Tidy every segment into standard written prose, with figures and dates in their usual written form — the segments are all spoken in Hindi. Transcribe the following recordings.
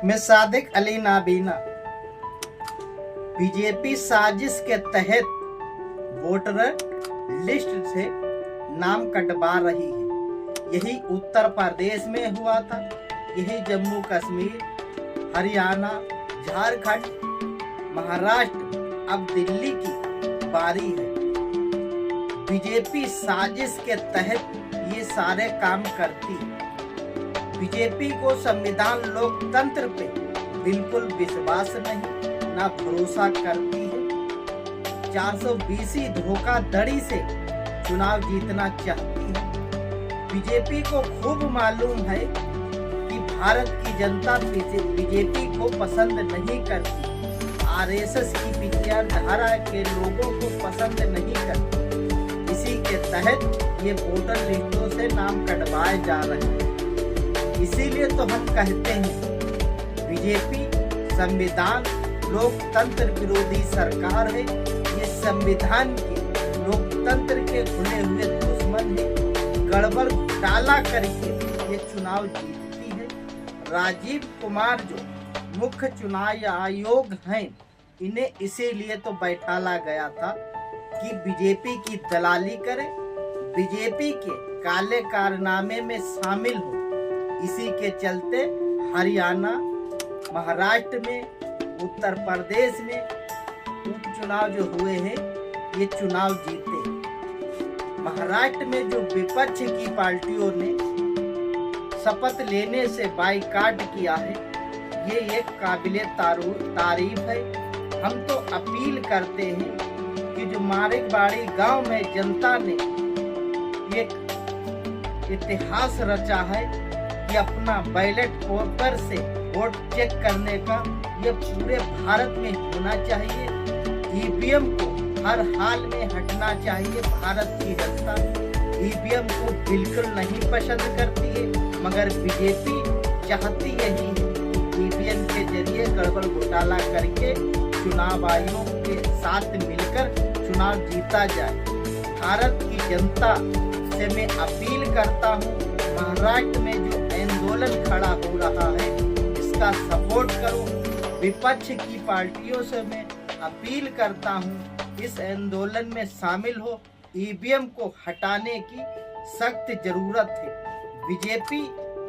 मैं सादिक अली नाबीना। बीजेपी साजिश के तहत वोटर लिस्ट से नाम कटवा रही है। यही उत्तर प्रदेश में हुआ था, यही जम्मू कश्मीर, हरियाणा, झारखंड, महाराष्ट्र, अब दिल्ली की बारी है। बीजेपी साजिश के तहत ये सारे काम करती है। बीजेपी को संविधान लोकतंत्र पे बिल्कुल विश्वास नहीं, ना भरोसा करती है। 420 धोखाधड़ी से चुनाव जीतना चाहती है। बीजेपी को खूब मालूम है कि भारत की जनता बीजेपी को पसंद नहीं करती, आरएसएस की विचारधारा के लोगों को पसंद नहीं करती। इसी के तहत ये वोटर लिस्टों से नाम कटवाए जा रहे हैं। इसीलिए तो हम कहते हैं बीजेपी संविधान लोकतंत्र विरोधी सरकार है। ये संविधान के लोकतंत्र के खुले हुए दुश्मन है। गड़बड़ घोटाला करके ये चुनाव जीतती है। राजीव कुमार जो मुख्य चुनाव आयोग हैं, इन्हें इसीलिए तो बैठाला गया था कि बीजेपी की दलाली करे, बीजेपी के काले कारनामे में शामिल हो। इसी के चलते हरियाणा, महाराष्ट्र में, उत्तर प्रदेश में उपचुनाव जो हुए हैं, ये चुनाव जीते। महाराष्ट्र में जो विपक्ष की पार्टियों ने शपथ लेने से बाइकाट किया है, ये एक काबिले तारीफ है। हम तो अपील करते हैं कि जो मारेबाड़ी गांव में जनता ने एक इतिहास रचा है कि अपना बैलेट पेपर से वोट चेक करने का, ये पूरे भारत में होना चाहिए। ईवीएम को हर हाल में हटना चाहिए। भारत की जनता ईवीएम को बिल्कुल नहीं पसंद करती है, मगर बीजेपी चाहती यही है कि ईवीएम के जरिए गड़बड़ घोटाला करके चुनाव आयोग के साथ मिलकर चुनाव जीता जाए। भारत की जनता से मैं अपील करता हूँ, महाराष्ट्र में जो आंदोलन खड़ा हो रहा है, इसका सपोर्ट करो। विपक्ष की पार्टियों से मैं अपील करता हूँ, इस आंदोलन में शामिल हो। ईवीएम को हटाने की सख्त जरूरत है। बीजेपी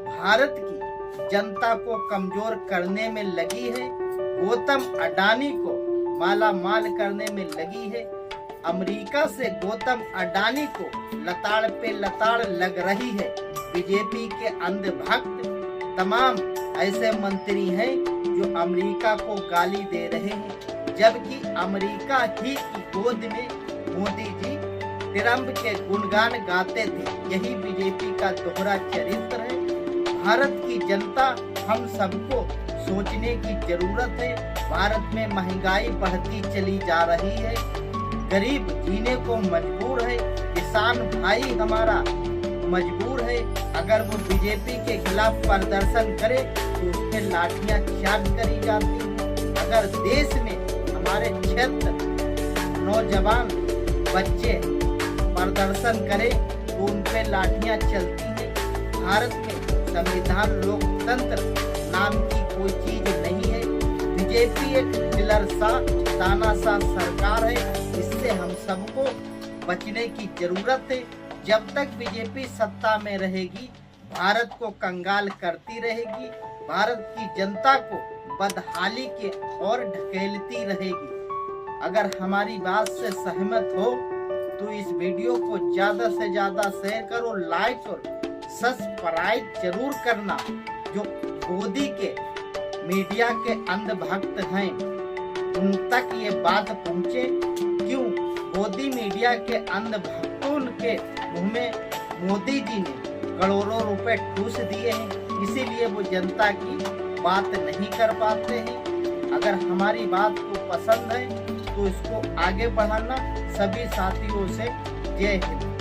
भारत की जनता को कमजोर करने में लगी है। गौतम अडानी को माला माल करने में लगी है। अमेरिका से गौतम अडानी को लताड़ पे लताड़ लग रही है। बीजेपी के अंधभक्त तमाम ऐसे मंत्री हैं जो अमेरिका को गाली दे रहे हैं, जबकि अमेरिका ही की गोद में मोदी जी ट्रंप के गुणगान गाते थे। यही बीजेपी का दोहरा चरित्र है। भारत की जनता, हम सबको सोचने की जरूरत है। भारत में महंगाई बढ़ती चली जा रही है, गरीब जीने को मजबूर है, किसान भाई हमारा मजबूर है। अगर वो बीजेपी के खिलाफ प्रदर्शन करे तो उस पर लाठियां चार्ज करी जाती हैं। अगर देश में हमारे क्षेत्र नौजवान बच्चे प्रदर्शन करें तो उन पर लाठियां चलती हैं। भारत में संविधान लोकतंत्र नाम की कोई चीज नहीं है। बीजेपी एक दिलरसा तानाशाह सरकार है। इससे हम सबको बचने की जरूरत है। जब तक बीजेपी सत्ता में रहेगी, भारत को कंगाल करती रहेगी, भारत की जनता को बदहाली के और ढकेलती रहेगी। अगर हमारी बात से सहमत हो तो इस वीडियो को ज्यादा से ज्यादा शेयर करो, लाइक और सब्सक्राइब जरूर करना। जो मोदी के मीडिया के अंधभक्त हैं, उन तक ये बात पहुंचे। क्यों मोदी मीडिया के अंधभक्तों के मुंह में मोदी जी ने करोड़ों रुपए ठूस दिए हैं, इसीलिए वो जनता की बात नहीं कर पाते हैं। अगर हमारी बात को पसंद है तो इसको आगे बढ़ाना। सभी साथियों से जय हिंद।